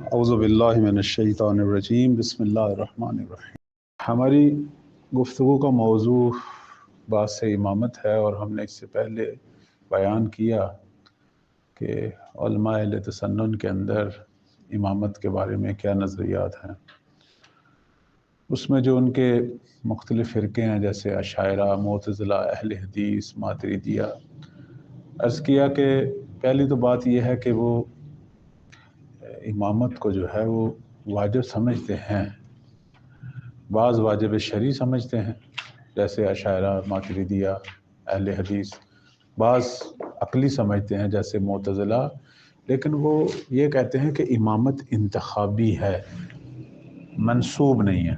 اعوذ باللہ من الشیطان الرجیم بسم اللہ الرحمن الرحیم۔ ہماری گفتگو کا موضوع باعث امامت ہے، اور ہم نے اس سے پہلے بیان کیا کہ علماء اہل تسنن کے اندر امامت کے بارے میں کیا نظریات ہیں۔ اس میں جو ان کے مختلف فرقے ہیں جیسے اشاعرہ، معتزلہ، اہل حدیث، ماتریدیہ، عرض کیا کہ پہلی تو بات یہ ہے کہ وہ امامت کو جو ہے وہ واجب سمجھتے ہیں، بعض واجب شرعی سمجھتے ہیں جیسے اشاعرہ، ماتریدیہ، اہل حدیث، بعض عقلی سمجھتے ہیں جیسے معتزلہ، لیکن وہ یہ کہتے ہیں کہ امامت انتخابی ہے، منصوب نہیں ہے۔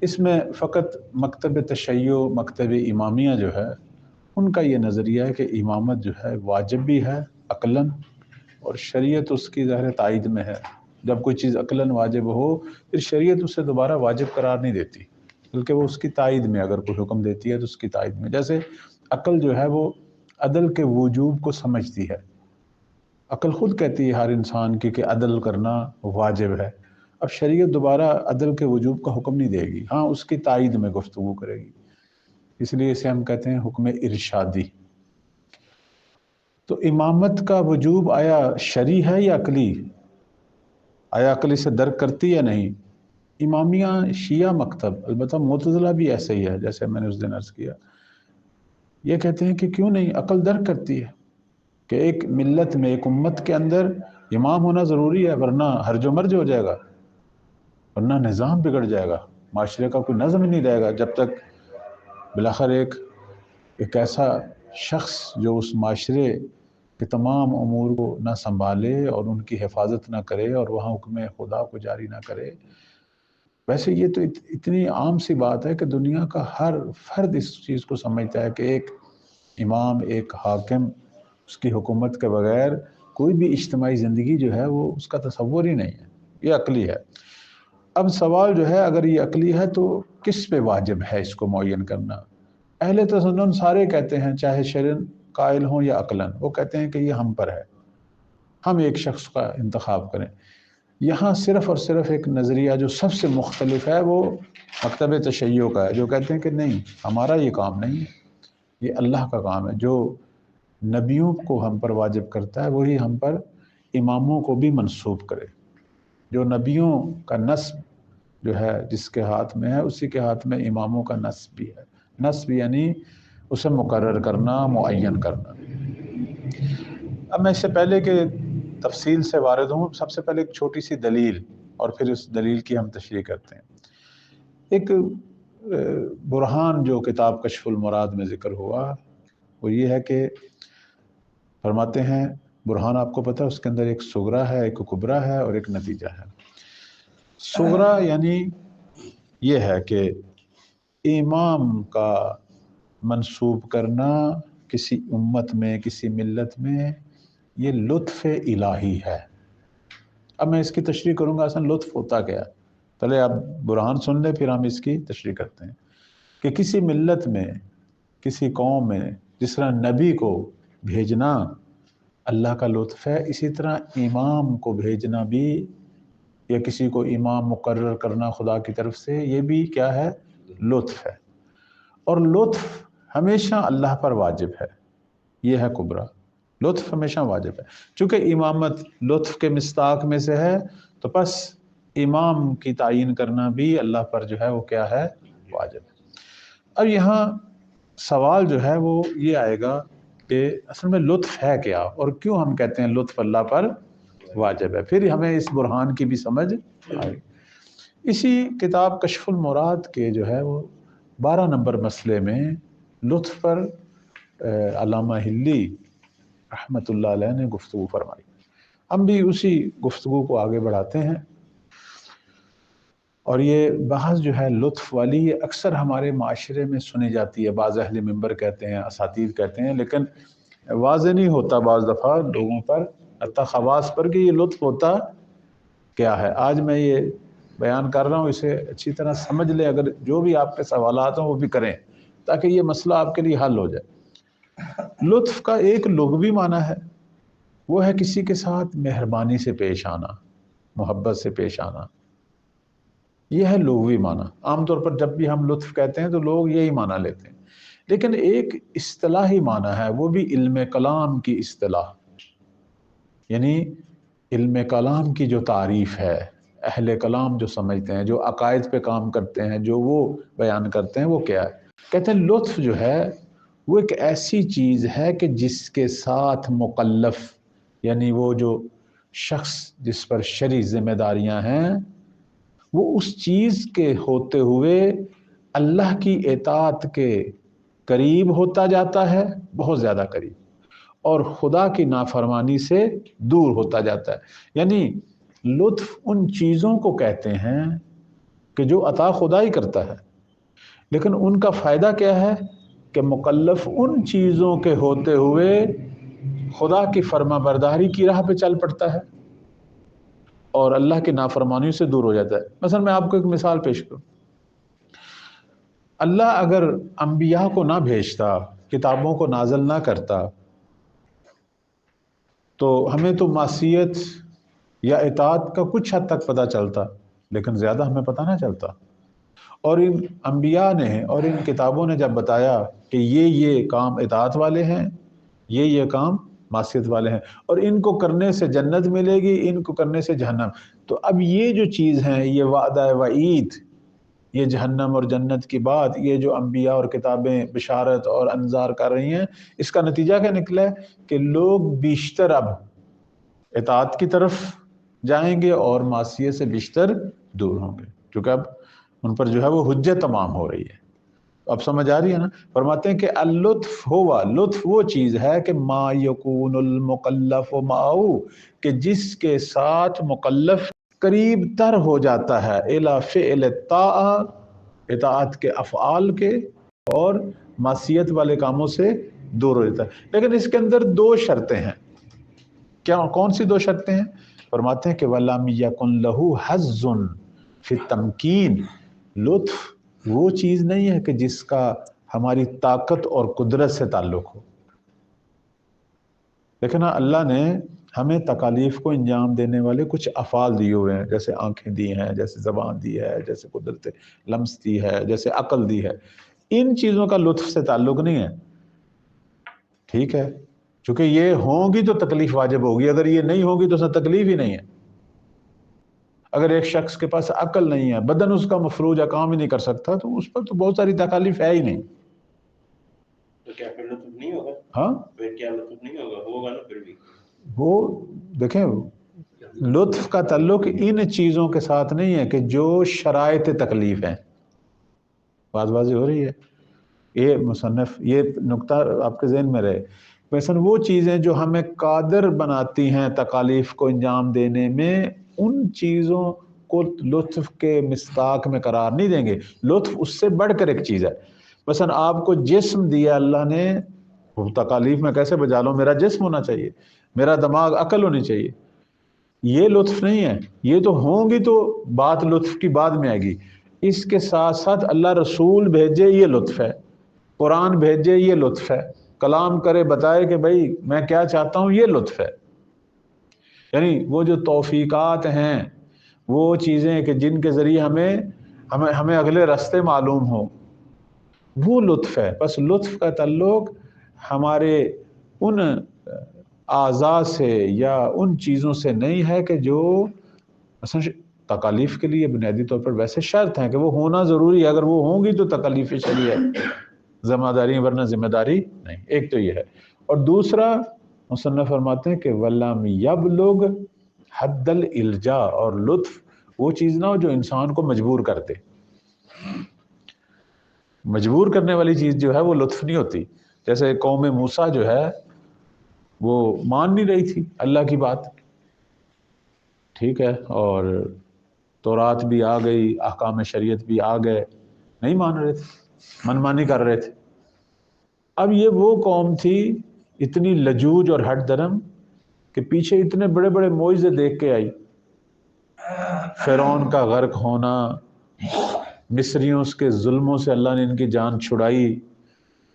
اس میں فقط مکتب تشیع، مکتب امامیہ جو ہے ان کا یہ نظریہ ہے کہ امامت جو ہے واجب بھی ہے عقلاً، اور شریعت اس کی ظاہر تائید میں ہے۔ جب کوئی چیز عقلاً واجب ہو پھر شریعت اسے دوبارہ واجب قرار نہیں دیتی، بلکہ وہ اس کی تائید میں اگر کوئی حکم دیتی ہے تو اس کی تائید میں، جیسے عقل جو ہے وہ عدل کے وجوب کو سمجھتی ہے۔ عقل خود کہتی ہے ہر انسان کی کہ عدل کرنا واجب ہے، اب شریعت دوبارہ عدل کے وجوب کا حکم نہیں دے گی، ہاں اس کی تائید میں گفتگو کرے گی، اس لیے اسے ہم کہتے ہیں حکم ارشادی۔ تو امامت کا وجوب آیا شرعی ہے یا عقلی؟ آیا عقلی سے درک کرتی یا نہیں؟ امامیہ شیعہ مکتب، البتہ معتزلہ بھی ایسے ہی ہے جیسے میں نے اس دن عرض کیا، یہ کہتے ہیں کہ کیوں نہیں، عقل درک کرتی ہے کہ ایک ملت میں، ایک امت کے اندر امام ہونا ضروری ہے، ورنہ ہرج و مرج ہو جائے گا، ورنہ نظام بگڑ جائے گا، معاشرے کا کوئی نظم ہی نہیں رہے گا جب تک بالآخر ایک ایسا شخص جو اس معاشرے کہ تمام امور کو نہ سنبھالے اور ان کی حفاظت نہ کرے اور وہاں حکم خدا کو جاری نہ کرے۔ ویسے یہ تو اتنی عام سی بات ہے کہ دنیا کا ہر فرد اس چیز کو سمجھتا ہے کہ ایک امام، ایک حاکم، اس کی حکومت کے بغیر کوئی بھی اجتماعی زندگی جو ہے وہ اس کا تصور ہی نہیں ہے، یہ عقلی ہے۔ اب سوال جو ہے اگر یہ عقلی ہے تو کس پہ واجب ہے اس کو معین کرنا؟ اہل تسنن سارے کہتے ہیں، چاہے شرعاً قائل ہوں یا عقلاً، وہ کہتے ہیں کہ یہ ہم پر ہے، ہم ایک شخص کا انتخاب کریں۔ یہاں صرف اور صرف ایک نظریہ جو سب سے مختلف ہے وہ مکتب تشیع کا ہے، جو کہتے ہیں کہ نہیں، ہمارا یہ کام نہیں ہے، یہ اللہ کا کام ہے، جو نبیوں کو ہم پر واجب کرتا ہے وہی ہم پر اماموں کو بھی منسوب کرے۔ جو نبیوں کا نسب جو ہے جس کے ہاتھ میں ہے اسی کے ہاتھ میں اماموں کا نسب بھی ہے۔ نسب یعنی اسے مقرر کرنا، معین کرنا۔ اب میں اس سے پہلے کہ تفصیل سے وارد ہوں، سب سے پہلے ایک چھوٹی سی دلیل اور پھر اس دلیل کی ہم تشریح کرتے ہیں۔ ایک برہان جو کتاب کشف المراد میں ذکر ہوا وہ یہ ہے کہ فرماتے ہیں، برہان آپ کو پتہ ہے اس کے اندر ایک صغرا ہے، ایک کبرا ہے اور ایک نتیجہ ہے۔ صغرا یعنی یہ ہے کہ امام کا منسوب کرنا کسی امت میں، کسی ملت میں، یہ لطف الہی ہے۔ اب میں اس کی تشریح کروں گا، اصلا لطف ہوتا کیا ہے، پہلے آپ برہان سن لیں پھر ہم اس کی تشریح کرتے ہیں۔ کہ کسی ملت میں، کسی قوم میں جس طرح نبی کو بھیجنا اللہ کا لطف ہے، اسی طرح امام کو بھیجنا بھی یا کسی کو امام مقرر کرنا خدا کی طرف سے، یہ بھی کیا ہے؟ لطف ہے، اور لطف ہمیشہ اللہ پر واجب ہے، یہ ہے کبرا۔ لطف ہمیشہ واجب ہے، چونکہ امامت لطف کے مصداق میں سے ہے تو پس امام کی تعین کرنا بھی اللہ پر جو ہے وہ کیا ہے؟ واجب ہے۔ اب یہاں سوال جو ہے وہ یہ آئے گا کہ اصل میں لطف ہے کیا، اور کیوں ہم کہتے ہیں لطف اللہ پر واجب ہے، پھر ہمیں اس برہان کی بھی سمجھ آئے۔ اسی کتاب کشف المراد کے جو ہے وہ 12 نمبر مسئلے میں لطف پر علامہ ہلی رحمۃ اللہ علیہ نے گفتگو فرمائی۔ ہم بھی اسی گفتگو کو آگے بڑھاتے ہیں، اور یہ بحث جو ہے لطف والی یہ اکثر ہمارے معاشرے میں سنی جاتی ہے، بعض اہل منبر کہتے ہیں، اساتید کہتے ہیں، لیکن واضح نہیں ہوتا بعض دفعہ لوگوں پر، حتیٰ خواص پر، کہ یہ لطف ہوتا کیا ہے۔ آج میں یہ بیان کر رہا ہوں، اسے اچھی طرح سمجھ لیں، اگر جو بھی آپ کے سوالات ہیں وہ بھی کریں تاکہ یہ مسئلہ آپ کے لیے حل ہو جائے۔ لطف کا ایک لغوی معنی ہے، وہ ہے کسی کے ساتھ مہربانی سے پیش آنا، محبت سے پیش آنا، یہ ہے لغوی معنی۔ عام طور پر جب بھی ہم لطف کہتے ہیں تو لوگ یہی معنی لیتے ہیں، لیکن ایک اصطلاحی معنی ہے، وہ بھی علم کلام کی اصطلاح، یعنی علم کلام کی جو تعریف ہے، اہل کلام جو سمجھتے ہیں، جو عقائد پہ کام کرتے ہیں، جو وہ بیان کرتے ہیں، وہ کیا ہے؟ کہتے ہیں لطف جو ہے وہ ایک ایسی چیز ہے کہ جس کے ساتھ مکلف، یعنی وہ جو شخص جس پر شرعی ذمہ داریاں ہیں، وہ اس چیز کے ہوتے ہوئے اللہ کی اطاعت کے قریب ہوتا جاتا ہے، بہت زیادہ قریب، اور خدا کی نافرمانی سے دور ہوتا جاتا ہے۔ یعنی لطف ان چیزوں کو کہتے ہیں کہ جو عطا خدا ہی کرتا ہے، لیکن ان کا فائدہ کیا ہے کہ مکلف ان چیزوں کے ہوتے ہوئے خدا کی فرما برداری کی راہ پہ چل پڑتا ہے اور اللہ کی نافرمانی سے دور ہو جاتا ہے۔ مثلا میں آپ کو ایک مثال پیش کروں، اللہ اگر انبیاء کو نہ بھیجتا، کتابوں کو نازل نہ کرتا، تو ہمیں تو معصیت یا اطاعت کا کچھ حد تک پتہ چلتا، لیکن زیادہ ہمیں پتہ نہ چلتا۔ اور ان انبیاء نے اور ان کتابوں نے جب بتایا کہ یہ کام اطاعت والے ہیں، یہ کام معصیت والے ہیں، اور ان کو کرنے سے جنت ملے گی، ان کو کرنے سے جہنم، تو اب یہ جو چیز ہیں، یہ وعدہ وعید، یہ جہنم اور جنت کی بات، یہ جو انبیاء اور کتابیں بشارت اور انذار کر رہی ہیں، اس کا نتیجہ کیا نکلا ہے کہ لوگ بیشتر اب اطاعت کی طرف جائیں گے اور معصیت سے بیشتر دور ہوں گے، کیونکہ اب ان پر جو ہے وہ حجت تمام ہو رہی ہے۔ اب سمجھ آ رہی ہے نا؟ فرماتے ہیں کہ اللطف ہوا، لطف وہ چیز ہے کہ ما یکون المکلف معه، کہ جس کے ساتھ مکلف قریب تر ہو جاتا ہے الی فعل الطاعہ، اطاعت کے افعال کے، اور معصیت والے کاموں سے دور ہو جاتا ہے۔ لیکن اس کے اندر دو شرطیں ہیں۔ کون سی دو شرطیں ہیں؟ فرماتے ہیں کہ وَلَمْ يَكُنْ لَهُ حَظٌّ فِي التَّمْكِينِ، لطف وہ چیز نہیں ہے کہ جس کا ہماری طاقت اور قدرت سے تعلق ہو، لیکن اللہ نے ہمیں تکالیف کو انجام دینے والے کچھ افعال دیے ہوئے ہیں، جیسے آنکھیں دی ہیں، جیسے زبان دی ہے، جیسے قدرت لمس دی ہے، جیسے عقل دی ہے۔ ان چیزوں کا لطف سے تعلق نہیں ہے، ٹھیک ہے؟ چونکہ یہ ہوں گی تو تکلیف واجب ہوگی، اگر یہ نہیں ہوگی تو اس میں تکلیف ہی نہیں ہے۔ اگر ایک شخص کے پاس عقل نہیں ہے، بدن اس کا مفلوج ہے، کام ہی نہیں کر سکتا، تو اس پر تو بہت ساری تکالیف ہے ہی نہیں۔ تو کیا پھر لطف نہیں ہوگا؟ ہاں پھر کیا لطف نہیں ہوگا؟ ہوگا نا پھر بھی۔ وہ دیکھیں، لطف کا تعلق ان چیزوں کے ساتھ نہیں ہے کہ جو شرائط تکلیف ہیں۔ بات واضح ہو رہی ہے؟ یہ مصنف یہ نقطہ آپ کے ذہن میں رہے، مثلا وہ چیزیں جو ہمیں قادر بناتی ہیں تکالیف کو انجام دینے میں، ان چیزوں کو لطف کے مصداق میں قرار نہیں دیں گے۔ لطف اس سے بڑھ کر ایک چیز ہے۔ مثلا آپ کو جسم دیا اللہ نے، وہ تکالیف میں کیسے بجا لوں؟ میرا جسم ہونا چاہیے، میرا دماغ، عقل ہونی چاہیے، یہ لطف نہیں ہے۔ یہ تو ہوں گی تو بات لطف کی بعد میں آئے گی۔ اس کے ساتھ ساتھ اللہ رسول بھیجے، یہ لطف ہے، قرآن بھیجے، یہ لطف ہے، کلام کرے، بتائے کہ بھائی میں کیا چاہتا ہوں، یہ لطف ہے۔ یعنی وہ جو توفیقات ہیں، وہ چیزیں کہ جن کے ذریعے ہمیں اگلے راستے معلوم ہو، وہ لطف ہے۔ بس لطف کا تعلق ہمارے ان اعضاء سے یا ان چیزوں سے نہیں ہے کہ جو مثلا تکالیف کے لیے بنیادی طور پر ویسے شرط ہیں کہ وہ ہونا ضروری ہے، اگر وہ ہوں گی تو تکالیف شرعی ہے، ذمہ داری، ورنہ ذمہ داری نہیں۔ ایک تو یہ ہے، اور دوسرا مصنف فرماتے ہیں کہ وَلَمْ يَبْلُغْ حَدَّ الْإِلْجَاءِ، اور لطف وہ چیز نہ ہو جو انسان کو مجبور کر دے۔ مجبور کرنے والی چیز جو ہے وہ لطف نہیں ہوتی۔ جیسے قوم موسیٰ جو ہے وہ مان نہیں رہی تھی اللہ کی بات، ٹھیک ہے، اور تورات بھی آ گئی، احکام شریعت بھی آ گئے، نہیں مان رہے تھے، من مانی کر رہے تھے۔ اب یہ وہ قوم تھی اتنی لجوج اور ہٹ درم کہ پیچھے اتنے بڑے بڑے معجزے دیکھ کے آئی، فرعون کا غرق ہونا، مصریوں کے ظلموں سے اللہ نے ان کی جان چھڑائی،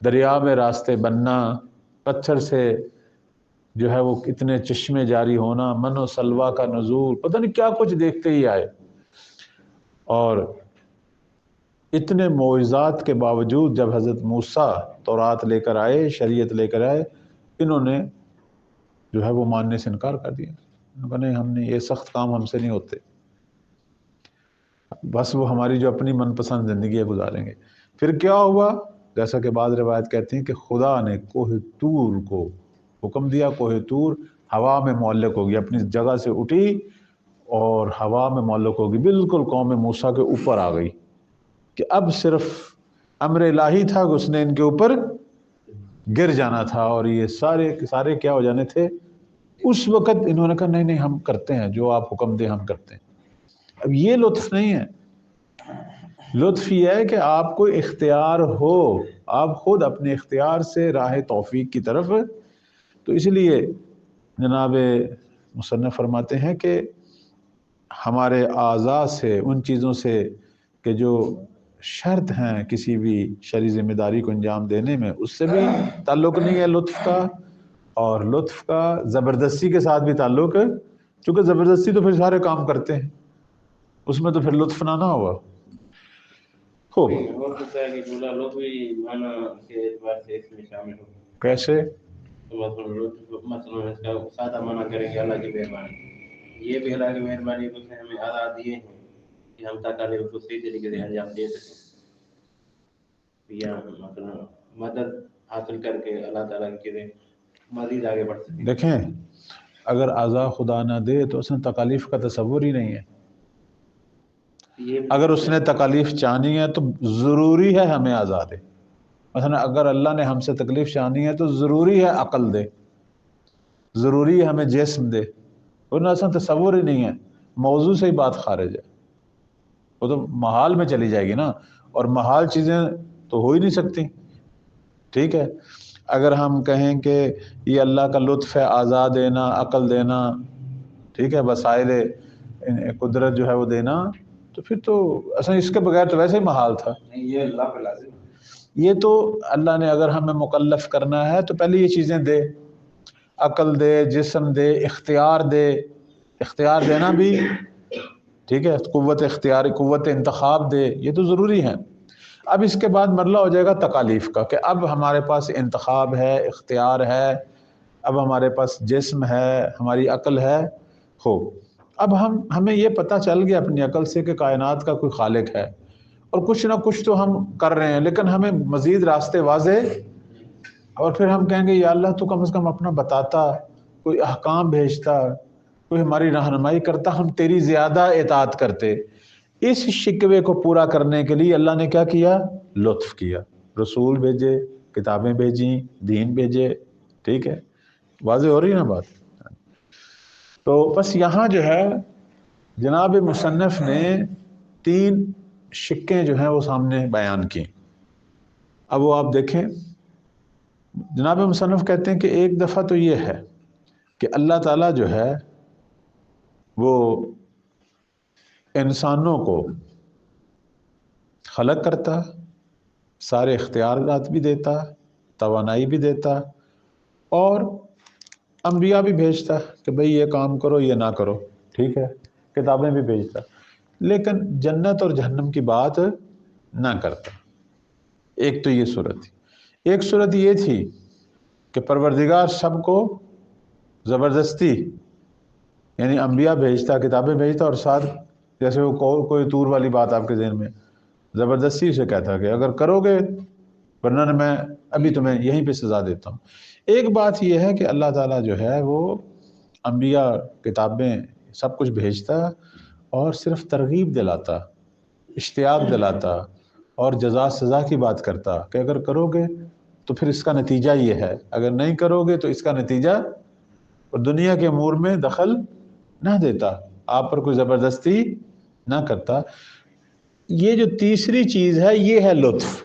دریا میں راستے بننا، پتھر سے جو ہے وہ اتنے چشمے جاری ہونا، من و سلوا کا نزول، پتہ نہیں کیا کچھ دیکھتے ہی آئے. اور اتنے معجزات کے باوجود جب حضرت موسیٰ تورات لے کر آئے، شریعت لے کر آئے، انہوں نے جو ہے وہ ماننے سے انکار کر دیا. انہوں نے کہا نہیں، ہم نے یہ سخت کام ہم سے نہیں ہوتے، بس وہ ہماری جو اپنی من پسند زندگی ہے گزاریں گے. پھر کیا ہوا؟ جیسا کہ بعض روایت کہتے ہیں کہ خدا نے کوہ طور کو حکم دیا، کوہ طور ہوا میں معلق ہوگی، اپنی جگہ سے اٹھی اور ہوا میں معلق ہوگی، بالکل قوم موسیٰ کے اوپر آ گئی، کہ اب صرف امر الہی تھا کہ اس نے ان کے اوپر گر جانا تھا، اور یہ سارے کیا ہو جانے تھے. اس وقت انہوں نے کہا نہیں نہیں، ہم کرتے ہیں جو آپ حکم دیں ہم کرتے ہیں. اب یہ لطف نہیں ہے، لطف یہ ہے کہ آپ کو اختیار ہو، آپ خود اپنے اختیار سے راہ توفیق کی طرف. تو اس لیے جناب مصنف فرماتے ہیں کہ ہمارے اعضاء سے، ان چیزوں سے کہ جو شرط ہیں کسی بھی شرعی ذمہ داری کو انجام دینے میں، اس سے بھی تعلق نہیں ہے لطف کا. اور لطف کا زبردستی کے ساتھ بھی تعلق ہے، چونکہ زبردستی تو پھر سارے کام کرتے ہیں، اس میں تو پھر لطف نہ ہوا. خوب اور ہوتا ہے کہ جملہ لطف بھی معنی کے اعتبار سے اس میں شامل ہو. کیسے؟ مثلا اس کا سادہ معنی کریں گے اللہ کی مہربانی، یہ بھی اللہ کی مہربانی ہے کہ اس نے ہمیں آزاد دیے ہیں کہ ہم تکالیف کو صحیح طریقے سے انجام دے سکیں، یا مثلا مدد حاصل کر کے اللہ تعالیٰ کی چیزیں مزید آگے بڑھ سکیں. دیکھیں، اگر اعضاء خدا نہ دے تو اس نے تکالیف کا تصور ہی نہیں ہے. اگر اس نے تکالیف چاہنی ہے تو ضروری ہے ہمیں اعضاء دے. مثلا اگر اللہ نے ہم سے تکلیف چاہنی ہے تو ضروری ہے عقل دے، ضروری ہے ہمیں جسم دے، ورنہ اصلا تصور ہی نہیں ہے. موضوع سے ہی بات خارج ہے، وہ تو محال میں چلی جائے گی نا، اور محال چیزیں تو ہو ہی نہیں سکتی. ٹھیک ہے، اگر ہم کہیں کہ یہ اللہ کا لطف ہے اعضاء دینا، عقل دینا، ٹھیک ہے، وسائل قدرت جو ہے وہ دینا، تو پھر تو اصلا اس کے بغیر تو ویسے ہی محال تھا. نہیں، یہ اللہ پہ لازم ہے. یہ تو اللہ نے اگر ہمیں مکلف کرنا ہے تو پہلے یہ چیزیں دے، عقل دے، جسم دے، اختیار دے. اختیار دینا بھی ٹھیک ہے، قوت اختیار، قوت انتخاب دے، یہ تو ضروری ہے. اب اس کے بعد مرحلہ ہو جائے گا تکالیف کا، کہ اب ہمارے پاس انتخاب ہے، اختیار ہے، اب ہمارے پاس جسم ہے، ہماری عقل ہے. اب ہمیں یہ پتہ چل گیا اپنی عقل سے کہ کائنات کا کوئی خالق ہے، اور کچھ نہ کچھ تو ہم کر رہے ہیں، لیکن ہمیں مزید راستے واضح. اور پھر ہم کہیں گے یا اللہ تو کم از کم اپنا بتاتا، کوئی احکام بھیجتا، کوئی ہماری رہنمائی کرتا، ہم تیری زیادہ اطاعت کرتے. اس شکوے کو پورا کرنے کے لیے اللہ نے کیا کیا؟ لطف کیا، رسول بھیجے، کتابیں بھیجیں، دین بھیجے. ٹھیک ہے، واضح ہو رہی ہے نا بات؟ تو بس یہاں جو ہے جناب مصنف نے 3 شکیں جو ہیں وہ سامنے بیان کی. اب وہ آپ دیکھیں، جناب مصنف کہتے ہیں کہ ایک دفعہ تو یہ ہے کہ اللہ تعالیٰ جو ہے وہ انسانوں کو خلق کرتا، سارے اختیارات بھی دیتا، توانائی بھی دیتا، اور انبیاء بھی بھیجتا کہ بھئی یہ کام کرو یہ نہ کرو. ٹھیک ہے، کتابیں بھی بھیجتا، لیکن جنت اور جہنم کی بات نہ کرتا. ایک تو یہ صورت تھی. ایک صورت یہ تھی کہ پروردگار سب کو زبردستی، یعنی انبیاء بھیجتا، کتابیں بھیجتا، اور ساتھ جیسے وہ کوئی طور والی بات آپ کے ذہن میں، زبردستی سے کہتا کہ اگر کرو گے ورنہ میں ابھی تمہیں یہیں پہ سزا دیتا ہوں. ایک بات یہ ہے کہ اللہ تعالیٰ جو ہے وہ انبیاء، کتابیں، سب کچھ بھیجتا اور صرف ترغیب دلاتا، اشتیاق دلاتا، اور جزا سزا کی بات کرتا کہ اگر کرو گے تو پھر اس کا نتیجہ یہ ہے، اگر نہیں کرو گے تو اس کا نتیجہ، اور دنیا کے امور میں دخل نہ دیتا، آپ پر کوئی زبردستی نہ کرتا. یہ جو تیسری چیز ہے یہ ہے لطف.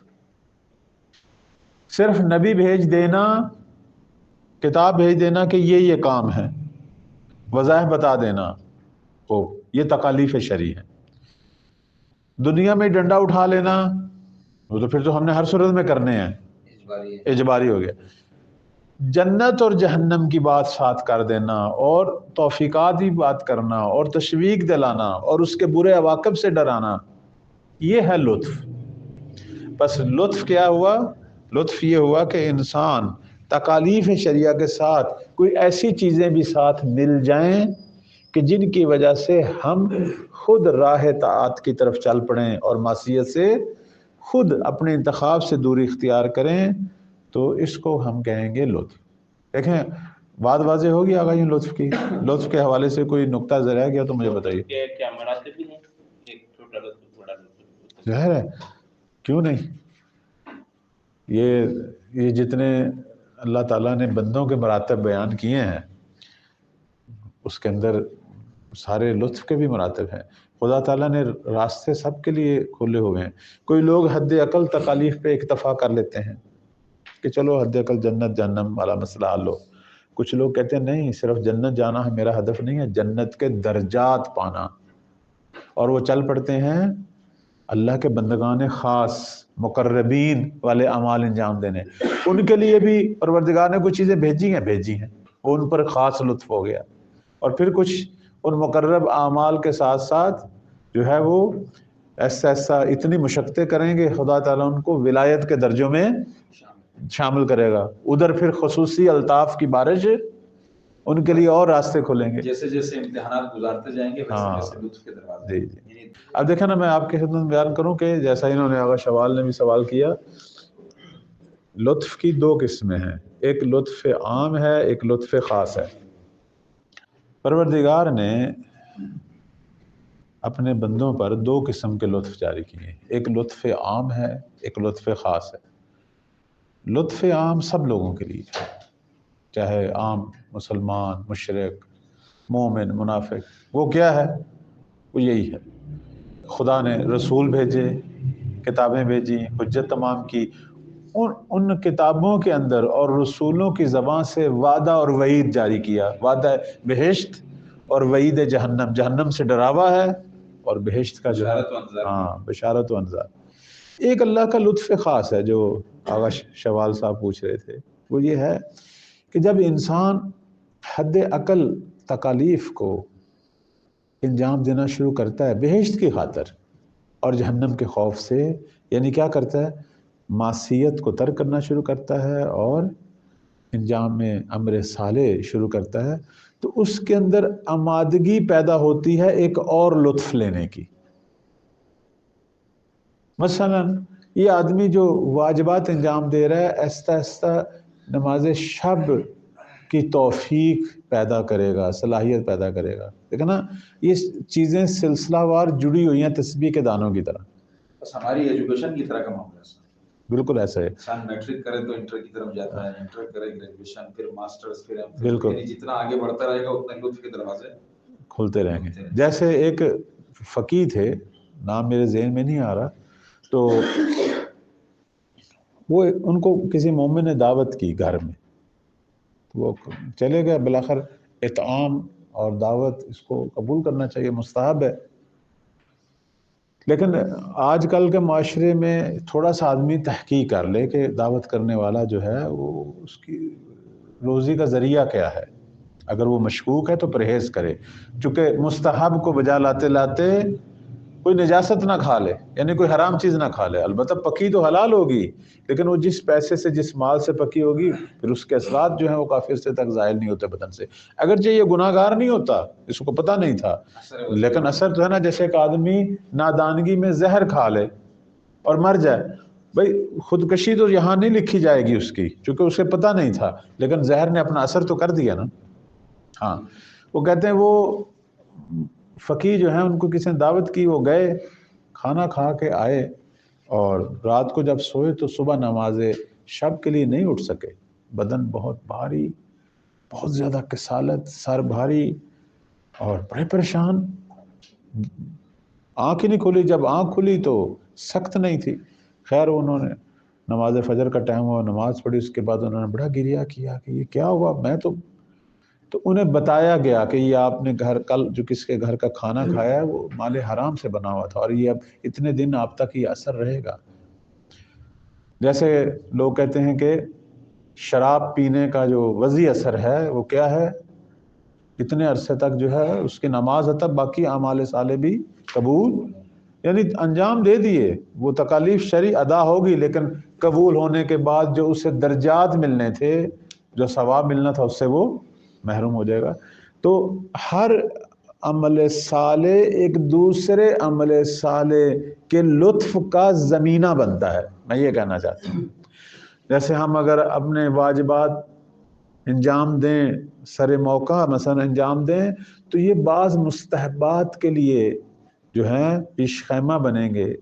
صرف نبی بھیج دینا، کتاب بھیج دینا کہ یہ کام ہے، وظائف بتا دینا، یہ تکالیف شرعی ہے. دنیا میں ڈنڈا اٹھا لینا وہ تو پھر تو ہم نے ہر صورت میں کرنے ہیں، اجباری ہو گیا. جنت اور جہنم کی بات ساتھ کر دینا اور توفیقات کی بات کرنا اور تشویق دلانا اور اس کے برے عواقب سے ڈرانا، یہ ہے لطف۔ بس لطف کیا ہوا؟ لطف یہ ہوا کہ انسان تکالیف شریعہ کے ساتھ کوئی ایسی چیزیں بھی ساتھ مل جائیں کہ جن کی وجہ سے ہم خود راہ طاعت کی طرف چل پڑیں اور معصیت سے خود اپنے انتخاب سے دوری اختیار کریں، تو اس کو ہم کہیں گے لطف۔ دیکھیں بات واضح ہوگی آگا یہ لطف کی، لطف کے حوالے سے کوئی نقطہ رہ گیا تو مجھے بتائیے۔ کیا مراتب بھی ہیں؟ ایک چھوٹا لطف، بڑا لطف؟ ظاہر ہے، کیوں نہیں؟ یہ جتنے اللہ تعالیٰ نے بندوں کے مراتب بیان کیے ہیں اس کے اندر سارے لطف کے بھی مراتب ہیں۔ خدا تعالیٰ نے راستے سب کے لیے کھولے ہوئے ہیں۔ کوئی لوگ حد عقل تکالیف پہ اکتفا کر لیتے ہیں کہ چلو حد عقل جنت جہنم والا مسئلہ حل ہو۔ کچھ لوگ کہتے ہیں نہیں، صرف جنت جانا میرا ہدف نہیں ہے، جنت کے درجات پانا، اور وہ چل پڑتے ہیں اللہ کے بندگان خاص مقربین والے اعمال انجام دینے۔ ان کے لیے بھی پروردگار نے کچھ چیزیں بھیجی ہیں، وہ ان پر خاص لطف ہو گیا، اور پھر کچھ ان مقرب اعمال کے ساتھ ساتھ جو ہے وہ ایسا اتنی مشقتیں کریں گے خدا تعالیٰ ان کو ولایت کے درجوں میں شامل کرے گا۔ ادھر پھر خصوصی الطاف کی بارش ان کے لیے اور راستے کھولیں گے، جیسے جیسے امتحانات گزارتے جائیں گے ویسے ہاں ویسے لطف کے دروازے۔ جی۔ اب دیکھیں نا، میں آپ کے خدمت میں بیان کروں کہ جیسا انہوں نے آغا شوال نے بھی سوال کیا، لطف کی دو قسمیں ہیں، ایک لطف عام ہے، ایک لطف خاص ہے۔ پروردگار نے اپنے بندوں پر دو قسم کے لطف جاری کیے، ایک لطف عام ہے، ایک لطف خاص ہے۔ لطف عام سب لوگوں کے لیے، چاہے عام مسلمان، مشرک، مومن، منافق، وہ کیا ہے؟ وہ یہی ہے، خدا نے رسول بھیجے، کتابیں بھیجی، حجت تمام کی، ان کتابوں کے اندر اور رسولوں کی زبان سے وعدہ اور وعید جاری کیا، وعدہ بہشت اور وعید جہنم، جہنم سے ڈراوا ہے اور بہشت کا جو ہے بشارت و انذار۔ ایک اللہ کا لطف خاص ہے جو آغا شوال صاحب پوچھ رہے تھے، وہ یہ ہے کہ جب انسان حد عقل تکالیف کو انجام دینا شروع کرتا ہے بہشت کی خاطر اور جہنم کے خوف سے، یعنی کیا کرتا ہے؟ معصیت کو ترک کرنا شروع کرتا ہے اور انجام میں امر صالح شروع کرتا ہے، تو اس کے اندر آمادگی پیدا ہوتی ہے ایک اور لطف لینے کی۔ مثلا یہ آدمی جو واجبات انجام دے رہا ہے، آہستہ آہستہ نماز شب کی توفیق پیدا کرے گا، صلاحیت پیدا کرے گا۔ دیکھیں نا، یہ چیزیں سلسلہ وار جڑی ہوئی ہیں تسبیح کے دانوں کی طرح۔ بس ہماری ایجوکیشن کی طرح کا معاملہ ہے۔ بالکل ایسا ہے، انسان میٹرک کرے تو انٹر کی طرف جاتا ہے، انٹر کرے گریجویشن، پھر ماسٹرز، پھر ایم فل، بالکل، یعنی جتنا آگے بڑھتا رہے گا اتنا لطف کے دروازے کھلتے رہیں گے۔ جیسے ایک فقیہ تھے، نام میرے ذہن میں نہیں آ رہا، تو وہ ان کو کسی مومن نے دعوت کی گھر میں، وہ چلے گئے، بالآخر اطعام اور دعوت اس کو قبول کرنا چاہیے، مستحب ہے۔ لیکن آج کل کے معاشرے میں تھوڑا سا آدمی تحقیق کر لے کہ دعوت کرنے والا جو ہے وہ اس کی روزی کا ذریعہ کیا ہے، اگر وہ مشکوک ہے تو پرہیز کرے، چونکہ مستحب کو بجا لاتے لاتے کوئی نجاست نہ کھا لے، یعنی کوئی حرام چیز نہ کھا لے۔ البتہ پکی تو حلال ہوگی، لیکن وہ جس پیسے سے، جس مال سے پکی ہوگی، پھر اس کے اثرات جو ہیں وہ کافی عرصے تک ظاہر نہیں ہوتے بدن سے، اگرچہ یہ گناہ گار نہیں ہوتا، اس کو پتہ نہیں تھا، لیکن اثر تو ہے نا۔ جیسے ایک آدمی نادانگی میں زہر کھا لے اور مر جائے، بھئی خودکشی تو یہاں نہیں لکھی جائے گی اس کی، چونکہ اسے پتہ نہیں تھا، لیکن زہر نے اپنا اثر تو کر دیا نا۔ ہاں، وہ کہتے ہیں وہ فقیر جو ہیں ان کو کسی نے دعوت کی، وہ گئے، کھانا کھا کے آئے، اور رات کو جب سوئے تو صبح نماز شب کے لیے نہیں اٹھ سکے، بدن بہت بھاری، بہت زیادہ کسالت، سر بھاری اور بڑے پریشان، آنکھ ہی نہیں کھلی، جب آنکھ کھلی تو سخت نہیں تھی۔ خیر انہوں نے نماز فجر کا ٹائم ہوا، نماز پڑھی، اس کے بعد انہوں نے بڑا گریہ کیا کہ یہ کیا ہوا، میں تو انہیں بتایا گیا کہ یہ آپ نے کل جو کس کے گھر کا کھانا کھایا ہے وہ مال حرام سے بنا ہوا تھا، اور یہ اب اتنے دن آپ تک یہ اثر رہے گا۔ جیسے لوگ کہتے ہیں کہ شراب پینے کا جو وضعی اثر ہے وہ کیا ہے؟ اتنے عرصے تک جو ہے اس کی نماز ہے، تب باقی اعمال صالح بھی قبول، یعنی انجام دے دیے، وہ تکالیف شرعی ادا ہوگی، لیکن قبول ہونے کے بعد جو اسے درجات ملنے تھے، جو ثواب ملنا تھا، اس سے وہ محروم ہو جائے گا۔ تو ہر عمل صالح ایک دوسرے عمل صالح کے لطف کا زمینہ بنتا ہے، میں یہ کہنا چاہتا ہوں۔ جیسے ہم اگر اپنے واجبات انجام دیں، سر موقع مثلا انجام دیں، تو یہ بعض مستحبات کے لیے جو ہیں پیش خیمہ بنیں گے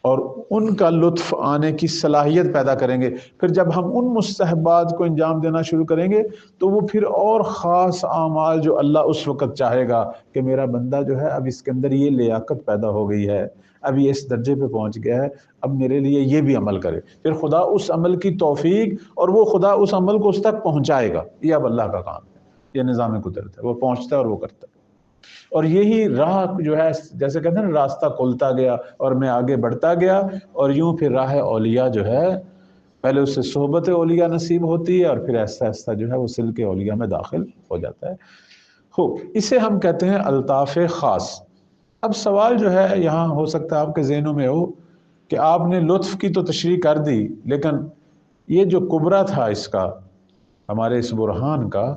اور ان کا لطف آنے کی صلاحیت پیدا کریں گے۔ پھر جب ہم ان مستحبات کو انجام دینا شروع کریں گے تو وہ پھر اور خاص اعمال جو اللہ اس وقت چاہے گا کہ میرا بندہ جو ہے اب اس کے اندر یہ لیاقت پیدا ہو گئی ہے، اب یہ اس درجے پہ پہنچ گیا ہے، اب میرے لیے یہ بھی عمل کرے، پھر خدا اس عمل کی توفیق اور وہ خدا اس عمل کو اس تک پہنچائے گا۔ یہ اب اللہ کا کام ہے، یہ نظام قدرت ہے، وہ پہنچتا ہے اور وہ کرتا ہے۔ اور یہی راہ جو ہے، جیسے کہتے ہیں نا، راستہ کھلتا گیا اور میں آگے بڑھتا گیا، اور یوں پھر راہ اولیاء جو ہے، پہلے اس سے صحبت اولیاء نصیب ہوتی ہے اور پھر آہستہ آہستہ جو ہے وہ سلک اولیاء میں داخل ہو جاتا ہے۔ اسے ہم کہتے ہیں الطاف خاص۔ اب سوال جو ہے یہاں ہو سکتا ہے آپ کے ذہنوں میں ہو کہ آپ نے لطف کی تو تشریح کر دی، لیکن یہ جو کبرا تھا اس کا، ہمارے اس برہان کا،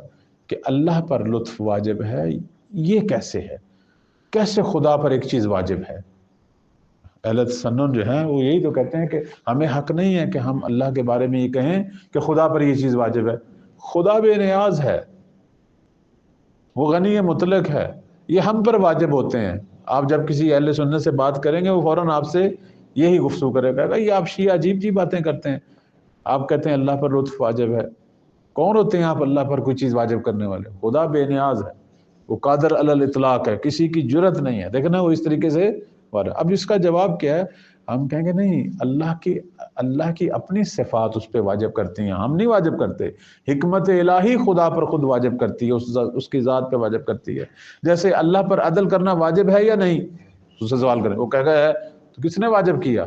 کہ اللہ پر لطف واجب ہے، یہ کیسے ہے؟ کیسے خدا پر ایک چیز واجب ہے؟ اہل تسنن جو ہیں وہ یہی تو کہتے ہیں کہ ہمیں حق نہیں ہے کہ ہم اللہ کے بارے میں یہ کہیں کہ خدا پر یہ چیز واجب ہے۔ خدا بے نیاز ہے، وہ غنی مطلق ہے، یہ ہم پر واجب ہوتے ہیں۔ آپ جب کسی اہل سنت سے بات کریں گے وہ فوراً آپ سے یہی گفتگو کرے گا، یہ آپ شیعہ عجیب عجیب باتیں کرتے ہیں، آپ کہتے ہیں اللہ پر لطف واجب ہے۔ کون ہوتے ہیں آپ اللہ پر کوئی چیز واجب کرنے والے؟ خدا بے نیاز ہے، وہ قادر علی الاطلاق ہے، کسی کی جرت نہیں ہے، دیکھنا وہ اس طریقے سے۔ اب اس کا جواب کیا ہے؟ ہم کہیں گے نہیں، اللہ کی اپنی صفات اس پہ واجب کرتی ہیں، ہم نہیں واجب کرتے۔ حکمت الہی خدا پر خود واجب کرتی ہے، اس کی ذات پہ واجب کرتی ہے۔ جیسے اللہ پر عدل کرنا واجب ہے یا نہیں، اس سے سوال کریں، وہ کہے گا ہے، تو کس نے واجب کیا؟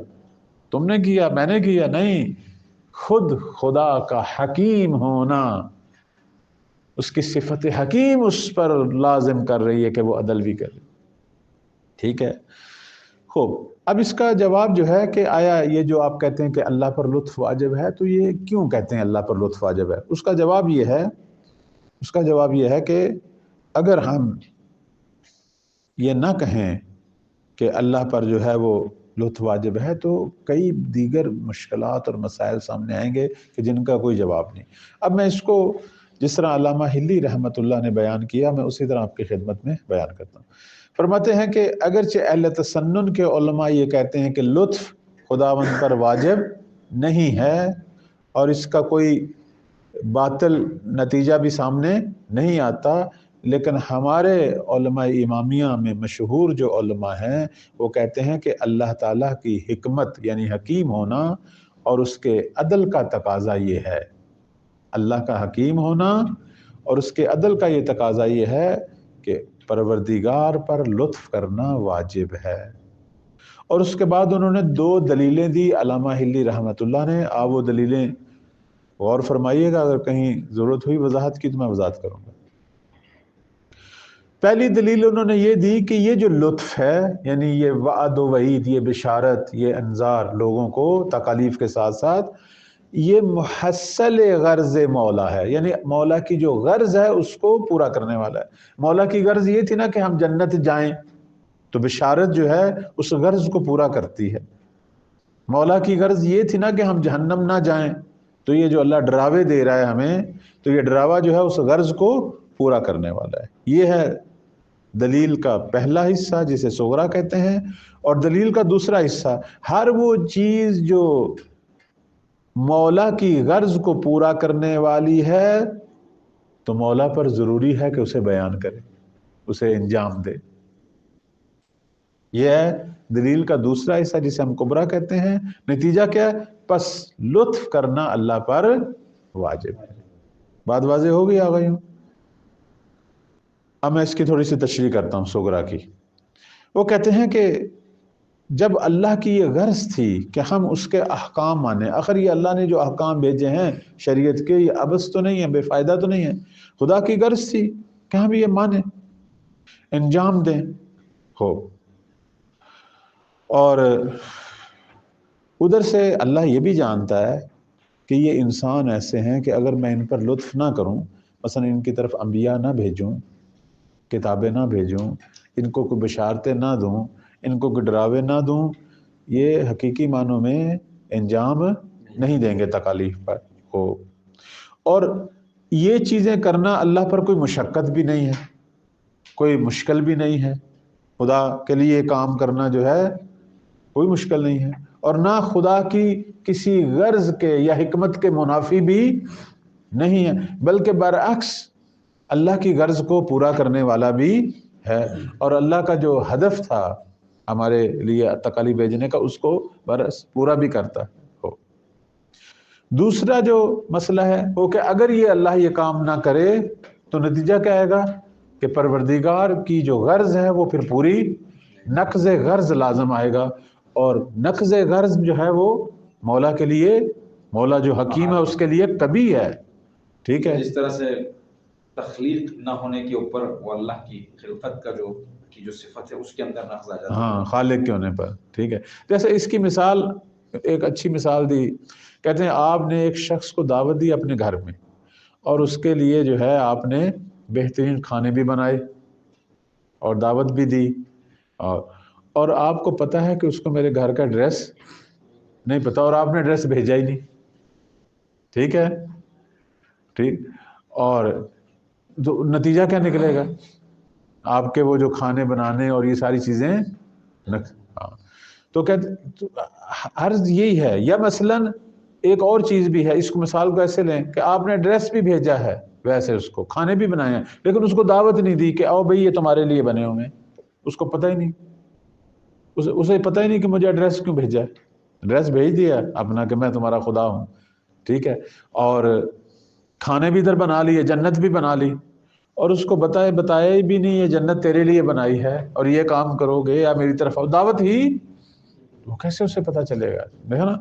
تم نے کیا، میں نے کیا؟ نہیں، خود خدا کا حکیم ہونا، اس کی صفت حکیم اس پر لازم کر رہی ہے کہ وہ عدل بھی کرے۔ ٹھیک ہے، خوب۔ اب اس کا جواب جو ہے کہ آیا یہ جو آپ کہتے ہیں کہ اللہ پر لطف واجب ہے، تو یہ کیوں کہتے ہیں اللہ پر لطف واجب ہے؟ اس کا جواب یہ ہے کہ اگر ہم یہ نہ کہیں کہ اللہ پر جو ہے وہ لطف واجب ہے، تو کئی دیگر مشکلات اور مسائل سامنے آئیں گے کہ جن کا کوئی جواب نہیں۔ اب میں اس کو جس طرح علامہ حلی رحمۃ اللہ نے بیان کیا، میں اسی طرح آپ کی خدمت میں بیان کرتا ہوں۔ فرماتے ہیں کہ اگرچہ اہل تسنن کے علماء یہ کہتے ہیں کہ لطف خداوند پر واجب نہیں ہے اور اس کا کوئی باطل نتیجہ بھی سامنے نہیں آتا، لیکن ہمارے علماء امامیہ میں مشہور جو علماء ہیں وہ کہتے ہیں کہ اللہ تعالیٰ کی حکمت یعنی حکیم ہونا اور اس کے عدل کا تقاضا یہ ہے، اللہ کا حکیم ہونا اور اس کے عدل کا یہ تقاضا یہ ہے کہ پروردگار پر لطف کرنا واجب ہے۔ اور اس کے بعد انہوں نے 2 دلیلیں دی علامہ حلی رحمۃ اللہ نے۔ آپ وہ دلیلیں غور فرمائیے گا، اگر کہیں ضرورت ہوئی وضاحت کی تو میں وضاحت کروں گا۔ پہلی دلیل انہوں نے یہ دی کہ یہ جو لطف ہے، یعنی یہ وعد و وعید، یہ بشارت، یہ انذار لوگوں کو تکالیف کے ساتھ ساتھ، یہ محصل غرض مولا ہے، یعنی مولا کی جو غرض ہے اس کو پورا کرنے والا ہے۔ مولا کی غرض یہ تھی نا کہ ہم جنت جائیں، تو بشارت جو ہے اس غرض کو پورا کرتی ہے۔ مولا کی غرض یہ تھی نا کہ ہم جہنم نہ جائیں، تو یہ جو اللہ ڈراوے دے رہا ہے ہمیں، تو یہ ڈراوا جو ہے اس غرض کو پورا کرنے والا ہے۔ یہ ہے دلیل کا پہلا حصہ جسے صغرا کہتے ہیں، اور دلیل کا دوسرا حصہ، ہر وہ چیز جو مولا کی غرض کو پورا کرنے والی ہے تو مولا پر ضروری ہے کہ اسے بیان کرے، اسے انجام دے۔ یہ ہے دلیل کا دوسرا حصہ جسے ہم کبرا کہتے ہیں۔ نتیجہ کیا ہے؟ پس لطف کرنا اللہ پر واجب ہے۔ بات واضح ہو گئی آگئیوں؟ اب میں اس کی تھوڑی سی تشریح کرتا ہوں صغرا کی۔ وہ کہتے ہیں کہ جب اللہ کی یہ غرض تھی کہ ہم اس کے احکام مانیں، آخر یہ اللہ نے جو احکام بھیجے ہیں شریعت کے، یہ عبث تو نہیں ہے، بے فائدہ تو نہیں ہے، خدا کی غرض تھی کہ ہم یہ مانیں، انجام دیں ہو. اور ادھر سے اللہ یہ بھی جانتا ہے کہ یہ انسان ایسے ہیں کہ اگر میں ان پر لطف نہ کروں، مثلا ان کی طرف انبیاء نہ بھیجوں، کتابیں نہ بھیجوں، ان کو کوئی بشارتیں نہ دوں، ان کو کوئی ڈراوے نہ دوں، یہ حقیقی معنوں میں انجام نہیں دیں گے تکالیف پر ہو. اور یہ چیزیں کرنا اللہ پر کوئی مشقت بھی نہیں ہے، کوئی مشکل بھی نہیں ہے. خدا کے لیے کام کرنا جو ہے کوئی مشکل نہیں ہے، اور نہ خدا کی کسی غرض کے یا حکمت کے منافی بھی نہیں ہے، بلکہ برعکس اللہ کی غرض کو پورا کرنے والا بھی ہے، اور اللہ کا جو ہدف تھا ہمارے لیے تکالیف بھیجنے کا، اس کو برعکس پورا بھی کرتا ہو. دوسرا جو مسئلہ ہے وہ کہ اگر یہ اللہ یہ کام نہ کرے تو نتیجہ کیا آئے گا کہ پروردگار کی جو غرض ہے وہ پھر پوری، نقض غرض لازم آئے گا، اور نقض غرض جو ہے وہ مولا کے لیے، مولا جو حکیم ہے اس کے لیے کبھی ہے. ٹھیک ہے، جس طرح سے تخلیق نہ ہونے کے اوپر وہ اللہ کی خلقت کا جو صفت ہے اس کے اندر نقض آ جاتا ہے. ہاں، خالق کے ہونے پر. ٹھیک ہے، جیسے اس کی مثال ایک اچھی مثال دی، کہتے ہیں آپ نے ایک شخص کو دعوت دی اپنے گھر میں، اور اس کے لیے جو ہے آپ نے بہترین کھانے بھی بنائے اور دعوت بھی دی، اور آپ کو پتہ ہے کہ اس کو میرے گھر کا ایڈریس نہیں پتہ، اور آپ نے ایڈریس بھیجا ہی نہیں. ٹھیک ہے، ٹھیک، اور نتیجہ کیا نکلے گا؟ آپ کے وہ جو کھانے بنانے اور یہ ساری چیزیں تو کہتے عرض یہی ہے. یا مثلاً ایک اور چیز بھی ہے، اس کو مثال کو ایسے لیں کہ آپ نے ایڈریس بھی بھیجا ہے، ویسے اس کو کھانے بھی بنائے ہیں، لیکن اس کو دعوت نہیں دی کہ آؤ بھئی یہ تمہارے لیے بنے ہوئے ہیں. اس کو پتہ ہی نہیں، اسے پتہ ہی نہیں کہ مجھے ایڈریس کیوں بھیجا ہے. ایڈریس بھیج دیا اپنا کہ میں تمہارا خدا ہوں. ٹھیک ہے، اور کھانے بھی ادھر بنا لیے، جنت بھی بنا لی، اور اس کو بتایا بھی نہیں یہ جنت تیرے لیے بنائی ہے اور یہ کام کرو گے یا میری طرف آؤ، دعوت ہی وہ کیسے اسے پتہ چلے گا؟ دیکھا نا،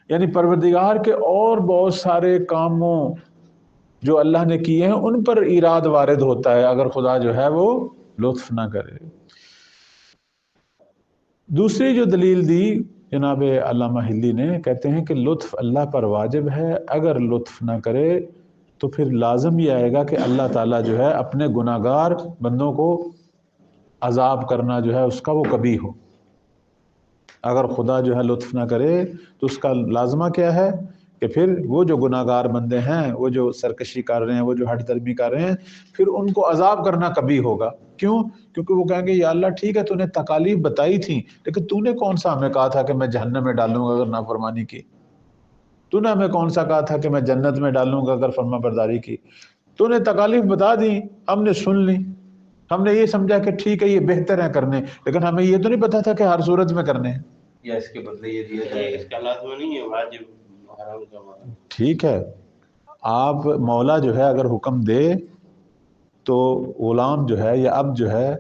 یعنی پروردگار کے اور بہت سارے کاموں جو اللہ نے کیے ہیں ان پر ایراد وارد ہوتا ہے اگر خدا جو ہے وہ لطف نہ کرے. دوسری جو دلیل دی جناب علامہ ہلی نے، کہتے ہیں کہ لطف اللہ پر واجب ہے، اگر لطف نہ کرے تو پھر لازم یہ آئے گا کہ اللہ تعالیٰ جو ہے اپنے گناہگار بندوں کو عذاب کرنا جو ہے اس کا وہ کبھی ہو. اگر خدا جو ہے لطف نہ کرے تو اس کا لازمہ کیا ہے کہ پھر وہ جو گناہگار بندے ہیں، وہ جو سرکشی کر رہے ہیں، وہ جو ہٹ درمی کر رہے ہیں، پھر ان کو عذاب کرنا کبھی ہوگا. کیوں؟ کیونکہ وہ کہیں گے یا اللہ ٹھیک ہے تو نے تکالیف بتائی تھی، لیکن تو نے کون سا ہمیں کہا تھا کہ میں جہنم میں ڈالوں گا اگر نافرمانی کی؟ تو نے ہمیں کون سا کہا تھا کہ میں جنت میں ڈالوں گا اگر فرما برداری کی؟ تو نے تکالیف بتا دی، ہم نے سن لی، ہم نے یہ سمجھا کہ ٹھیک ہے یہ بہتر ہے کرنے، لیکن ہمیں یہ تو نہیں پتا تھا کہ ہر صورت میں کرنے ہیں. یا اس کے بدلے یہ دیا جائے اس کا لازم نہیں ہے، واجب حرام کا معنی. ٹھیک ہے، آپ مولا جو ہے اگر حکم دے تو غلام جو ہے یا اب جو ہے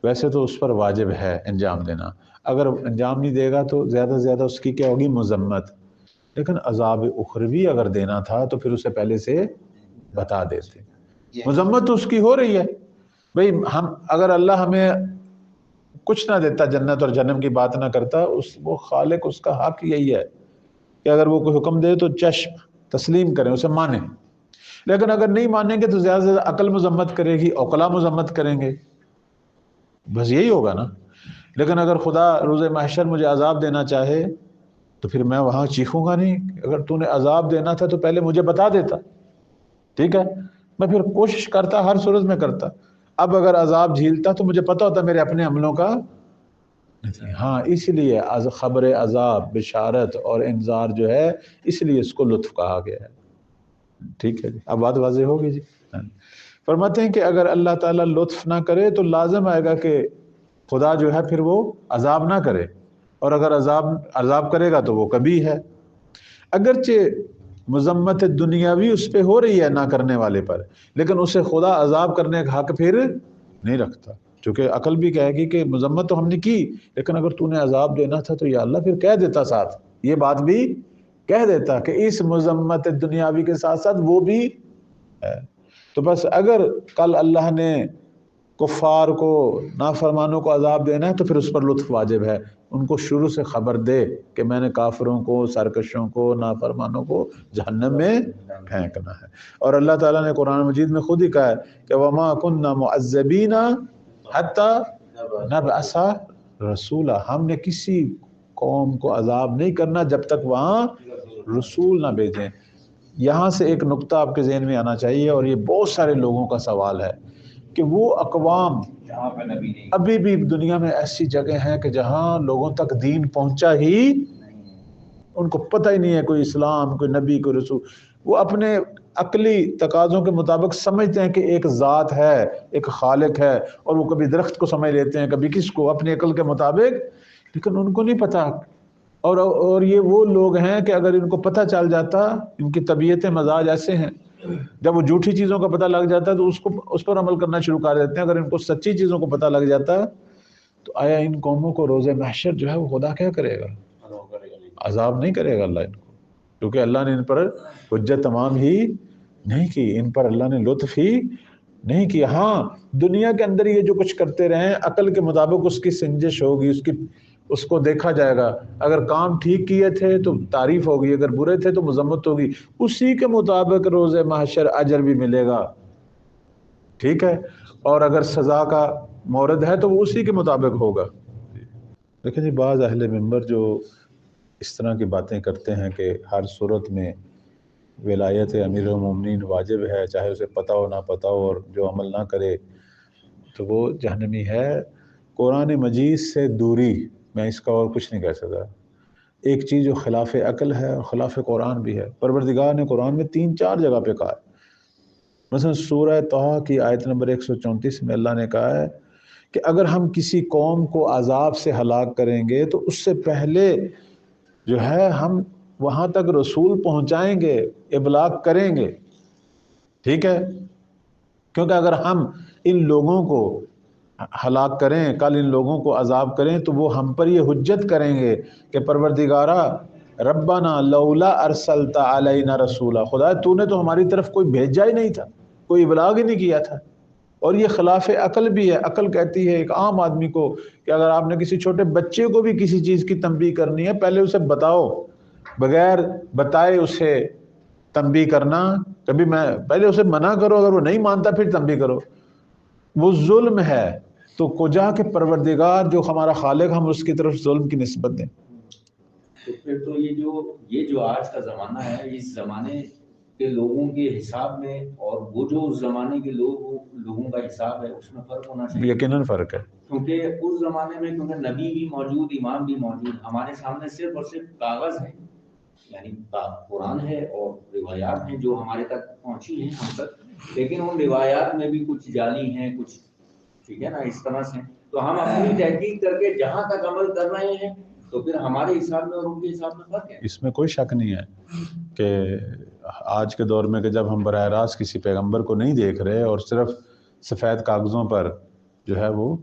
ویسے تو اس پر واجب ہے انجام دینا، اگر انجام نہیں دے گا تو زیادہ سے زیادہ اس کی کیا ہوگی؟ مذمت. لیکن عذاب اخروی اگر دینا تھا تو پھر اسے پہلے سے بتا دیتے. مذمت تو اس کی ہو رہی ہے بھئی، ہم اگر اللہ ہمیں کچھ نہ دیتا، جنت اور جہنم کی بات نہ کرتا، وہ خالق اس کا حق یہی ہے کہ اگر وہ کوئی حکم دے تو چشم تسلیم کریں، اسے مانیں. لیکن اگر نہیں مانیں گے تو زیادہ سے زیادہ عقل مذمت کرے گی، عقلا مذمت کریں گے، بس یہی ہوگا نا. لیکن اگر خدا روز محشر مجھے عذاب دینا چاہے تو پھر میں وہاں چیخوں گا نہیں، اگر تو نے عذاب دینا تھا تو پہلے مجھے بتا دیتا. ٹھیک ہے، میں پھر کوشش کرتا، ہر صورت میں کرتا. اب اگر عذاب جھیلتا تو مجھے پتا ہوتا میرے اپنے عملوں کا. ہاں، اس لیے خبر عذاب، بشارت اور انذار جو ہے اس لیے اس کو لطف کہا گیا ہے. ٹھیک ہے جی، اب بات واضح ہوگی جی. فرماتے ہیں کہ اگر اللہ تعالیٰ لطف نہ کرے تو لازم آئے گا کہ خدا جو ہے پھر وہ عذاب نہ کرے، اور اگر عذاب کرے گا تو وہ کبھی ہے. اگرچہ مذمت دنیاوی اس پہ ہو رہی ہے نہ کرنے والے پر، لیکن اسے خدا عذاب کرنے کا حق پھر نہیں رکھتا. چونکہ عقل بھی کہے گی کہ مذمت تو ہم نے کی، لیکن اگر تو نے عذاب دینا تھا تو یا اللہ پھر کہہ دیتا ساتھ، یہ بات بھی کہہ دیتا کہ اس مذمت دنیاوی کے ساتھ ساتھ وہ بھی ہے۔ تو بس اگر کل اللہ نے کفار کو، نافرمانوں کو عذاب دینا ہے تو پھر اس پر لطف واجب ہے، ان کو شروع سے خبر دے کہ میں نے کافروں کو، سرکشوں کو، نافرمانوں کو جہنم میں پھینکنا ہے۔ اور اللہ تعالیٰ نے قرآن مجید میں خود ہی کہا ہے کہ وَمَا كُنَّا مُعَذِّبِينَ حَتَّى نَبْعَثَ رَسُولًا، ہم نے کسی قوم کو عذاب نہیں کرنا جب تک وہاں رسول نہ بھیجیں۔ یہاں سے ایک نقطہ آپ کے ذہن میں آنا چاہیے، اور یہ بہت سارے لوگوں کا سوال ہے کہ وہ اقوام جہاں پہ نبی نہیں، ابھی بھی دنیا میں ایسی جگہ ہیں کہ جہاں لوگوں تک دین پہنچا ہی، ان کو پتہ ہی نہیں ہے کوئی اسلام، کوئی نبی، کوئی رسول۔ وہ اپنے عقلی تقاضوں کے مطابق سمجھتے ہیں کہ ایک ذات ہے، ایک خالق ہے، اور وہ کبھی درخت کو سمجھ لیتے ہیں، کبھی کس کو، اپنی عقل کے مطابق، لیکن ان کو نہیں پتہ۔ اور یہ وہ لوگ ہیں کہ اگر ان کو پتہ چل جاتا، ان کی طبیعت مزاج ایسے ہیں، جب وہ جھوٹی چیزوں کا پتہ لگ جاتا ہے تو اس پر عمل کرنا شروع کر دیتے ہیں۔ اگر ان کو سچی چیزوں کو پتہ لگ جاتا تو آیا ان قوموں کو روز محشر جو ہے وہ خدا کیا کرے گا؟ عذاب نہیں کرے گا اللہ ان کو، کیونکہ اللہ نے ان پر حجت تمام ہی نہیں کی، ان پر اللہ نے لطف ہی نہیں کیا۔ ہاں دنیا کے اندر یہ جو کچھ کرتے رہیں عقل کے مطابق اس کی سنجش ہوگی، اس کو دیکھا جائے گا۔ اگر کام ٹھیک کیے تھے تو تعریف ہوگی، اگر برے تھے تو مذمت ہوگی، اسی کے مطابق روز محشر اجر بھی ملے گا، ٹھیک ہے؟ اور اگر سزا کا مورد ہے تو وہ اسی کے مطابق ہوگا۔ لیکن یہ بعض اہل منبر جو اس طرح کی باتیں کرتے ہیں کہ ہر صورت میں ولایت امیر المومنین واجب ہے، چاہے اسے پتہ ہو نہ پتہ ہو، اور جو عمل نہ کرے تو وہ جہنمی ہے۔ قرآن مجید سے دوری، میں اس کا اور کچھ نہیں کہہ سکتا۔ ایک چیز جو خلاف عقل ہے اور خلاف قرآن بھی ہے، پروردگار نے قرآن میں 3-4 جگہ پہ کہا ہے۔ مثلا سورہ طہ کی آیت نمبر 134 میں اللہ نے کہا ہے کہ اگر ہم کسی قوم کو عذاب سے ہلاک کریں گے تو اس سے پہلے جو ہے ہم وہاں تک رسول پہنچائیں گے، ابلاغ کریں گے، ٹھیک ہے؟ کیونکہ اگر ہم ان لوگوں کو ہلاک کریں، کل ان لوگوں کو عذاب کریں تو وہ ہم پر یہ حجت کریں گے کہ پروردگارا ربنا لولا ارسلت علینا رسولا، خدا تو نے تو ہماری طرف کوئی بھیجا ہی نہیں تھا، کوئی ابلاغ ہی نہیں کیا تھا۔ اور یہ خلاف عقل بھی ہے۔ عقل کہتی ہے ایک عام آدمی کو کہ اگر آپ نے کسی چھوٹے بچے کو بھی کسی چیز کی تنبیہ کرنی ہے پہلے اسے بتاؤ، بغیر بتائے اسے تنبیہ کرنا، کبھی میں پہلے اسے منع کرو، اگر وہ نہیں مانتا پھر تنبیہ کرو، وہ ظلم ہے۔ تو کجا کے پروردگار جو ہمارا خالق، ہم اس کی طرف ظلم کی نسبت دیں؟ تو پھر تو یہ جو آج کا زمانہ ہے، اس زمانے کے لوگوں کے حساب میں اور وہ جو اس زمانے کے لوگوں کا حساب ہے اس میں فرق ہونا چاہیے۔ یقیناً فرق ہے، کیونکہ اس زمانے میں کیونکہ نبی بھی موجود، امام بھی موجود، ہمارے سامنے صرف اور صرف کاغذ ہے، یعنی قرآن ہے اور روایات ہیں جو ہمارے تک پہنچی ہیں ہم تک، لیکن ان روایات میں بھی کچھ جعلی ہیں، کچھ ٹھیک ہے نا اس طرح سے۔ تو ہم اپنی تحقیق کر کے جہاں تک عمل کر رہے ہیں تو پھر ہمارے حساب میں اور ان کے حساب میں فرق ہے۔ اس میں کوئی شک نہیں ہے کہ آج کے دور میں کہ جب ہم براہ راست کسی پیغمبر کو نہیں دیکھ رہے اور صرف سفید کاغذوں پر جو ہے وہ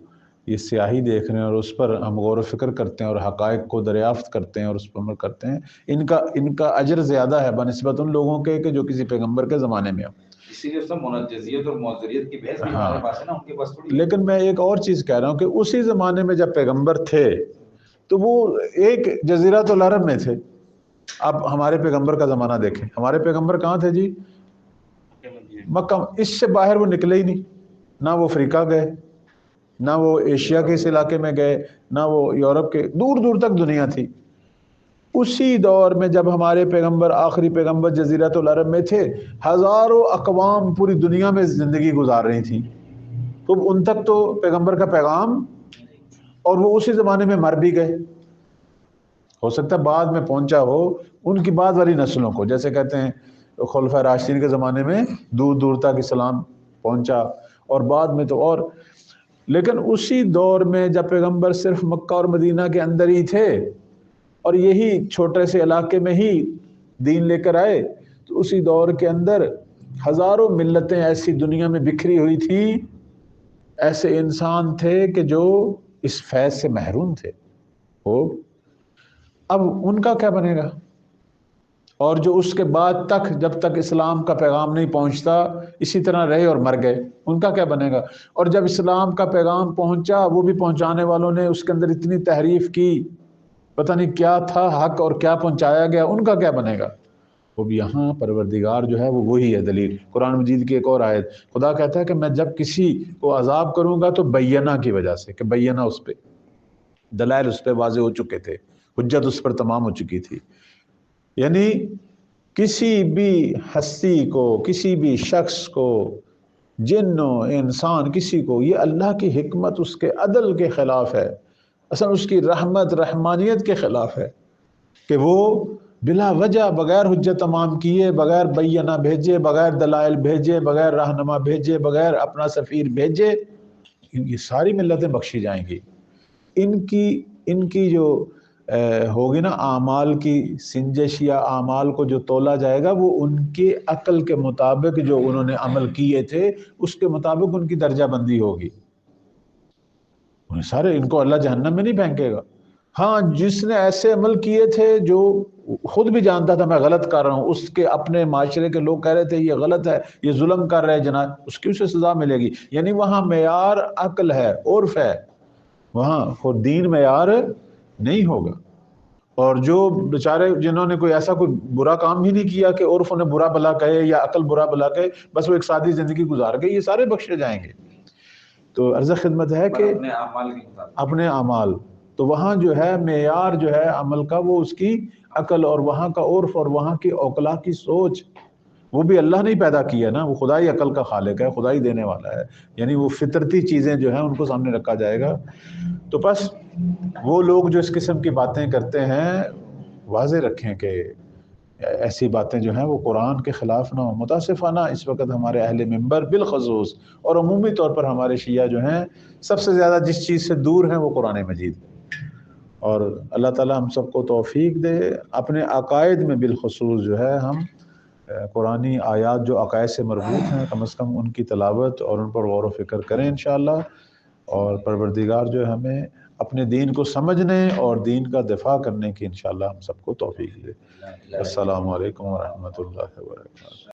یہ سیاہی دیکھ رہے ہیں اور اس پر ہم غور و فکر کرتے ہیں اور حقائق کو دریافت کرتے ہیں اور اس پر عمل کرتے ہیں، ان کا اجر زیادہ ہے بنسبت ان لوگوں کے کہ جو کسی پیغمبر کے زمانے میں ہو۔ اسی لیے منجزیت اور معذریت کی بحث بھی ہمارے پاس ہے نا، ان کے پاس تھوڑی۔ لیکن میں ایک اور چیز کہہ رہا ہوں کہ اسی زمانے میں جب پیغمبر تھے تو وہ ایک جزیرۃ العرب میں تھے۔ اب ہمارے پیغمبر کا زمانہ دیکھیں، ہمارے پیغمبر کہاں تھے جی؟ مکہ۔ اس سے باہر وہ نکلے ہی نہیں، نہ وہ افریقہ گئے، نہ وہ ایشیا کے اس علاقے میں گئے، نہ وہ یورپ کے، دور دور تک دنیا تھی۔ اسی دور میں جب ہمارے پیغمبر، آخری پیغمبر جزیرۃ العرب میں تھے، ہزاروں اقوام پوری دنیا میں زندگی گزار رہی تھیں، تو ان تک تو پیغمبر کا پیغام، اور وہ اسی زمانے میں مر بھی گئے۔ ہو سکتا ہے بعد میں پہنچا ہو ان کی بعد والی نسلوں کو، جیسے کہتے ہیں خلفائے راشدین کے زمانے میں دور دور تک اسلام پہنچا اور بعد میں تو اور، لیکن اسی دور میں جب پیغمبر صرف مکہ اور مدینہ کے اندر ہی تھے اور یہی چھوٹے سے علاقے میں ہی دین لے کر آئے، تو اسی دور کے اندر ہزاروں ملتیں ایسی دنیا میں بکھری ہوئی تھیں، ایسے انسان تھے کہ جو اس فیض سے محروم تھے، وہ اب ان کا کیا بنے گا؟ اور جو اس کے بعد تک جب تک اسلام کا پیغام نہیں پہنچتا اسی طرح رہے اور مر گئے، ان کا کیا بنے گا؟ اور جب اسلام کا پیغام پہنچا وہ بھی پہنچانے والوں نے اس کے اندر اتنی تحریف کی، پتہ نہیں کیا تھا حق اور کیا پہنچایا گیا، ان کا کیا بنے گا؟ وہ بھی یہاں پروردگار جو ہے وہ وہی ہے دلیل۔ قرآن مجید کی ایک اور آیت خدا کہتا ہے کہ میں جب کسی کو عذاب کروں گا تو بینہ کی وجہ سے، کہ بینہ اس پہ دلائل اس پہ واضح ہو چکے تھے، حجت اس پر تمام ہو چکی تھی۔ یعنی کسی بھی ہستی کو، کسی بھی شخص کو، جن و انسان، کسی کو، یہ اللہ کی حکمت اس کے عدل کے خلاف ہے، اصلا اس کی رحمت رحمانیت کے خلاف ہے کہ وہ بلا وجہ بغیر حجت تمام کیے، بغیر بینہ بھیجے، بغیر دلائل بھیجے، بغیر رہنما بھیجے، بغیر اپنا سفیر بھیجے، یہ ساری ملتیں بخشی جائیں گی۔ ان کی جو ہوگی نا اعمال کی سنجش یا اعمال کو جو تولا جائے گا وہ ان کے عقل کے مطابق جو انہوں نے عمل کیے تھے اس کے مطابق ان کی درجہ بندی ہوگی۔ سارے ان کو اللہ جہنم میں نہیں پھینکے گا۔ ہاں، جس نے ایسے عمل کیے تھے جو خود بھی جانتا تھا میں غلط کر رہا ہوں، اس کے اپنے معاشرے کے لوگ کہہ رہے تھے یہ غلط ہے، یہ ظلم کر رہے جناب، اس کی اسے سزا ملے گی۔ یعنی وہاں معیار عقل ہے، عرف ہے، وہاں خود دین معیار نہیں ہوگا۔ اور جو بیچارے جنہوں نے کوئی ایسا کوئی برا کام بھی نہیں کیا کہ عرف انہیں برا بلا کہے یا عقل برا بلا کہے، بس وہ ایک سادی زندگی گزار گئے، یہ سارے بخشے جائیں گے۔ تو عرض خدمت ہے کہ اپنے اعمال، تو وہاں جو ہے معیار جو ہے عمل کا وہ اس کی عقل اور وہاں کا عرف اور وہاں کی اوقلا کی سوچ، وہ بھی اللہ نے پیدا کیا نا، وہ خدائی عقل کا خالق ہے، خدائی دینے والا ہے، یعنی وہ فطرتی چیزیں جو ہیں ان کو سامنے رکھا جائے گا۔ تو بس وہ لوگ جو اس قسم کی باتیں کرتے ہیں واضح رکھیں کہ ایسی باتیں جو ہیں وہ قرآن کے خلاف نہ ہو۔ متاسفانہ اس وقت ہمارے اہل منبر بالخصوص اور عمومی طور پر ہمارے شیعہ جو ہیں سب سے زیادہ جس چیز سے دور ہیں وہ قرآن مجید، اور اللہ تعالی ہم سب کو توفیق دے اپنے عقائد میں بالخصوص جو ہے ہم قرآنی آیات جو عقائد سے مربوط ہیں کم از کم ان کی تلاوت اور ان پر غور و فکر کریں انشاءاللہ، اور پروردگار جو ہے ہمیں اپنے دین کو سمجھنے اور دین کا دفاع کرنے کی انشاءاللہ ہم سب کو توفیق دے۔ السلام علیکم ورحمۃ اللہ وبرکاتہ۔